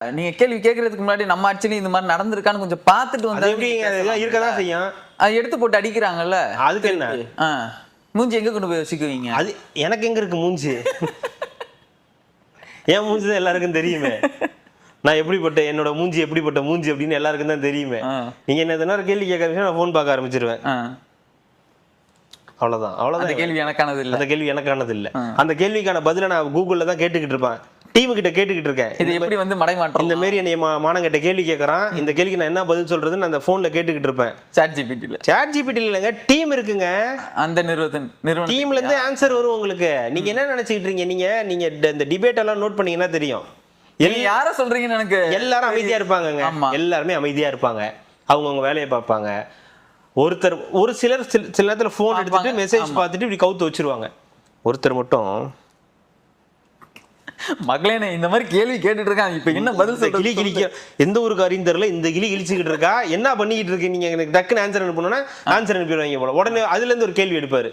நீங்க கேள்வி கேட்கறதுக்கு முன்னாடி நம்ம ஆக்சுவலி இந்த மாதிரி நடந்திருக்கான்னு கொஞ்சம் பார்த்துட்டு வந்து எப்படி இருக்கதான் செய்யும். அது எடுத்து போட்டு அடிக்கிறாங்கல்ல, அதுக்கு என்ன மூஞ்சி எங்க கொண்டு போய் வச்சுக்குவீங்க? அது எனக்கு எங்க இருக்கு மூஞ்சி? என் மூஞ்சி தான் எல்லாருக்கும் தெரியுமே. நான் எப்படிப்பட்ட என்னோட மூஞ்சி எப்படிப்பட்ட மூஞ்சி அப்படின்னு எல்லாருக்கும் தான் தெரியுமே. நீங்க என்ன எதனா கேள்வி கேட்க நான் ஃபோன் பார்க்க ஆரம்பிச்சிருவேன். அவ்வளவுதான் அவ்வளவுதான். கேள்வி எனக்கானது இல்லை. அந்த கேள்வி எனக்கானது இல்லை. அந்த கேள்விக்கான பதில நான் கூகுள்ல தான் கேட்டுக்கிட்டு இருப்பேன். டீமு கிட்ட கேட்டுக்கிட்டு இருக்கேன். இது எப்படி வந்து மடைமாற்றம்? இந்த மாதிரி என்னைய மானங்கிட்ட கேள்வி கேட்கறான், இந்த கேள்விக்கு நான் என்ன பதில் சொல்றதுன்னு அந்த போன்ல கேட்டுக்கிட்டு இருப்பேன். சாட் ஜிபிடி இல்லைங்க, டீம் இருக்குங்க. அந்த நிறுவனம் டீம்ல இருந்து ஆன்சர் வரும் உங்களுக்கு. நீங்க என்ன நினைச்சுக்கிட்டு இருக்கீங்க? நீங்க இந்த டிபேட் எல்லாம் நோட் பண்ணீங்கன்னா தெரியும். யார சொல்றீங்கன்னு எனக்கு. எல்லாரும் அமைதியா இருப்பாங்கங்க. எல்லாருமே அமைதியா இருப்பாங்க. அவங்கவுங்க வேலையை பார்ப்பாங்க. ஒரு சிலர் சில நேரத்துல போன் எடுத்துட்டு மெசேஜ் பார்த்துட்டு இப்படி கவுத்து வச்சிருவாங்க. ஒருத்தர் மட்டும் மகளே இந்த மாதிரி கேள்வி கேட்டுட்டு இருக்காங்க, இப்ப என்ன பதில் சொல்ற? கிளி கிளிக்க எந்த ஒரு காரியம் தெரியல, இந்த கிளி கிழிச்சுக்கிட்டு இருக்கா, என்ன பண்ணிக்கிட்டு இருக்கு, நீங்க எனக்கு டக்குன்னு ஆன்சர் அனுப்பணும்னா ஆன்சர் அனுப்பிடுவாங்க போல. உடனே அதுல இருந்து ஒரு கேள்வி எடுப்பாரு.